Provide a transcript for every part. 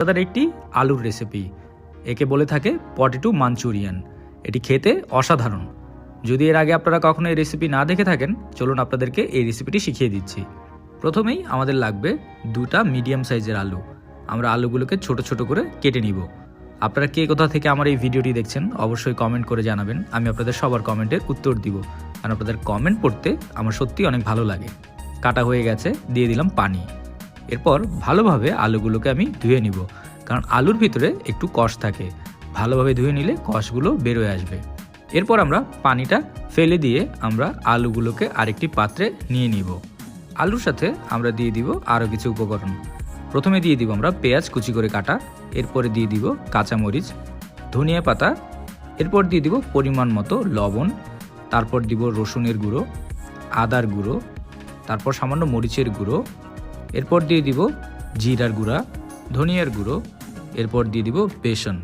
মজাদার একটি আলুর রেসিপি, একে বলে থাকে পটেটো মাঞ্চুরিয়ান। এটি খেতে অসাধারণ। যদি এর আগে আপনারা কখনো এই রেসিপি না দেখে থাকেন, চলুন আপনাদেরকে এই রেসিপিটি শিখিয়ে দিচ্ছি। প্রথমেই আমাদের লাগবে দুটা মিডিয়াম সাইজের আলু। আমরা আলুগুলোকে ছোট ছোট করে কেটে নিব। আপনারা কে কোথা থেকে আমার এই ভিডিওটি দেখছেন অবশ্যই কমেন্ট করে জানাবেন। আমি আপনাদের সবার কমেন্টের উত্তর দিব, কারণ আপনাদের কমেন্ট পড়তে আমার সত্যি অনেক ভালো লাগে। কাটা হয়ে গেছে, দিয়ে দিলাম পানি। এরপর ভালোভাবে আলুগুলোকে আমি ধুয়ে নিব, কারণ আলুর ভিতরে একটু কষ থাকে। ভালোভাবে ধুয়ে নিলে কষগুলো বের হয়ে আসবে। এরপর আমরা পানিটা ফেলে দিয়ে আমরা আলুগুলোকে আরেকটি পাত্রে নিয়ে নিব। আলুর সাথে আমরা দিয়ে দিব আরও কিছু উপকরণ। প্রথমে দিয়ে দিব আমরা পেঁয়াজ কুচি করে কাটা, এরপরে দিয়ে দিব কাঁচামরিচ, ধনিয়া পাতা, এরপর দিয়ে দিব পরিমাণ মতো লবণ, তারপর দিব রসুনের গুঁড়ো, আদার গুঁড়ো, তারপর সামান্য মরিচের গুঁড়ো, এরপর দিয়ে দিব জিরার গুঁড়া, ধনিয়ার গুঁড়ো, এরপর দিয়ে দিব বেসন,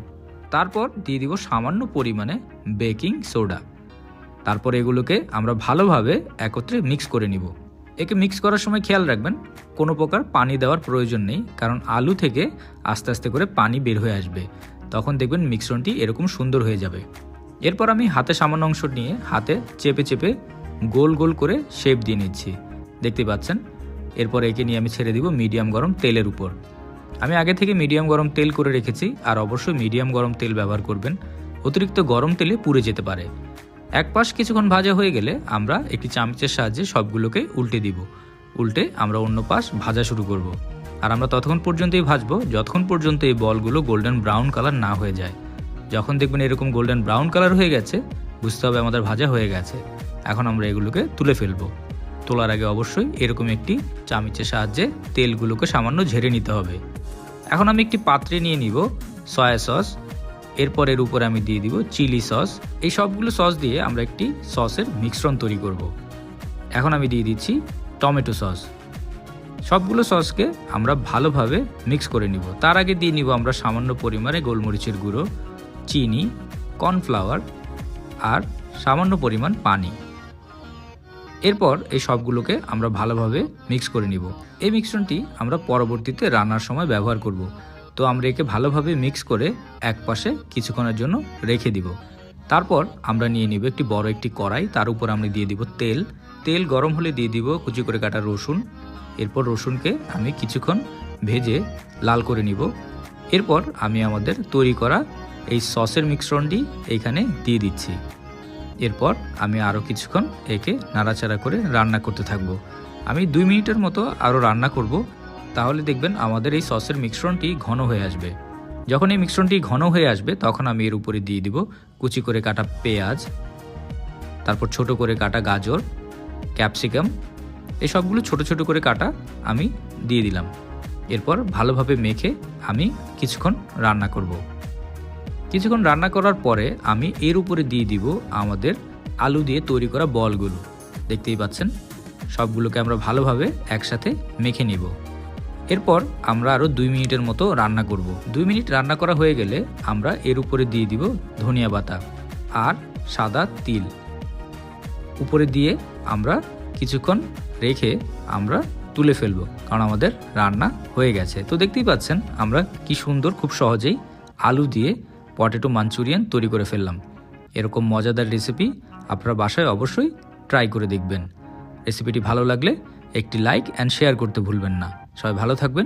তারপর দিয়ে দিব সামান্য পরিমাণে বেকিং সোডা। তারপর এগুলোকে আমরা ভালোভাবে একত্রে মিক্স করে নিব। একে মিক্স করার সময় খেয়াল রাখবেন কোনো প্রকার পানি দেওয়ার প্রয়োজন নেই, কারণ আলু থেকে আস্তে আস্তে করে পানি বের হয়ে আসবে। তখন দেখবেন মিশ্রণটি এরকম সুন্দর হয়ে যাবে। এরপর আমি হাতে সামান্য অংশ নিয়ে হাতে চেপে চেপে গোল গোল করে শেপ দিয়ে নিচ্ছি, দেখতে পাচ্ছেন। এরপর একে নিয়ে আমি ছেড়ে দিব মিডিয়াম গরম তেলের উপর। আমি আগে থেকে মিডিয়াম গরম তেল করে রেখেছি, আর অবশ্যই মিডিয়াম গরম তেল ব্যবহার করবেন। অতিরিক্ত গরম তেলে পুড়ে যেতে পারে। এক পাশ কিছুক্ষণ ভাজা হয়ে গেলে আমরা একটি চামচের সাহায্যে সবগুলোকে উল্টে দিব। উল্টে আমরা অন্য পাশ ভাজা শুরু করব। আর আমরা ততক্ষণ পর্যন্তই ভাজবো যতক্ষণ পর্যন্ত এই বলগুলো গোল্ডেন ব্রাউন কালার না হয়ে যায়। যখন দেখবেন এরকম গোল্ডেন ব্রাউন কালার হয়ে গেছে, বুঝতে হবে আমাদের ভাজা হয়ে গেছে। এখন আমরা এগুলোকে তুলে ফেলবো। তোলার আগে অবশ্যই এরকম একটি চামচের সাহায্যে তেলগুলোকে সামান্য ঝেড়ে নিতে হবে। এখন আমি একটি পাত্রে নিয়ে নিব সয়া সস, এরপর এর উপরে আমি দিয়ে দিব চিলি সস। এই সবগুলো সস দিয়ে আমরা একটি সসের মিশ্রণ তৈরি করব। এখন আমি দিয়ে দিচ্ছি টমেটো সস। সবগুলো সসকে আমরা ভালোভাবে মিক্স করে নিব। তার আগে দিয়ে নিব আমরা সামান্য পরিমাণে গোলমরিচের গুঁড়ো, চিনি, কর্নফ্লাওয়ার আর সামান্য পরিমাণ পানি। এরপর এই সবগুলোকে আমরা ভালোভাবে মিক্স করে নিব। এই মিশ্রণটি আমরা পরবর্তীতে রান্নার সময় ব্যবহার করব। তো আমরা একে ভালোভাবে মিক্স করে এক পাশে কিছুক্ষণের জন্য রেখে দিব। তারপর আমরা নিয়ে নিব একটি বড় একটি কড়াই, তার উপর আমরা দিয়ে দিব তেল। তেল গরম হলে দিয়ে দিব কুচি করে কাটা রসুন। এরপর রসুনকে আমি কিছুক্ষণ ভেজে লাল করে নিব। এরপর আমি আমাদের তৈরি করা এই সসের মিশ্রণটি এইখানে দিয়ে দিচ্ছি। এরপর আমি আরও কিছুক্ষণ একে নাড়াচাড়া করে রান্না করতে থাকবো। আমি 2 মিনিটের মতো আরও রান্না করব। তাহলে দেখবেন আমাদের এই সসের মিশ্রণটি ঘন হয়ে আসবে। যখন এই মিশ্রণটি ঘন হয়ে আসবে তখন আমি এর উপরে দিয়ে দিব কুচি করে কাটা পেঁয়াজ, তারপর ছোট করে কাটা গাজর, ক্যাপসিকাম, এই সবগুলো ছোট ছোট করে কাটা আমি দিয়ে দিলাম। এরপর ভালোভাবে মেখে আমি কিছুক্ষণ রান্না করব। কিছুক্ষণ রান্না করার পরে আমি এর উপরে দিয়ে দিব আমাদের আলু দিয়ে তৈরি করা বলগুলো। দেখতেই পাচ্ছেন, সবগুলোকে আমরা ভালোভাবে একসাথে মেখে নিব। এরপর আমরা আরও 2 মিনিটের মতো রান্না করব। 2 মিনিট রান্না করা হয়ে গেলে আমরা এর উপরে দিয়ে দিব ধনিয়া পাতা আর সাদা তিল। উপরে দিয়ে আমরা কিছুক্ষণ রেখে আমরা তুলে ফেলবো, কারণ আমাদের রান্না হয়ে গেছে। তো দেখতেই পাচ্ছেন আমরা কি সুন্দর খুব সহজেই আলু দিয়ে পটেটো মাঞ্চুরিয়ান তৈরি করে ফেললাম। এরকম মজাদার রেসিপি আপনারা বাসায় অবশ্যই ট্রাই করে দেখবেন। রেসিপিটি ভালো লাগলে একটি লাইক অ্যান্ড শেয়ার করতে ভুলবেন না। সবাই ভালো থাকবেন।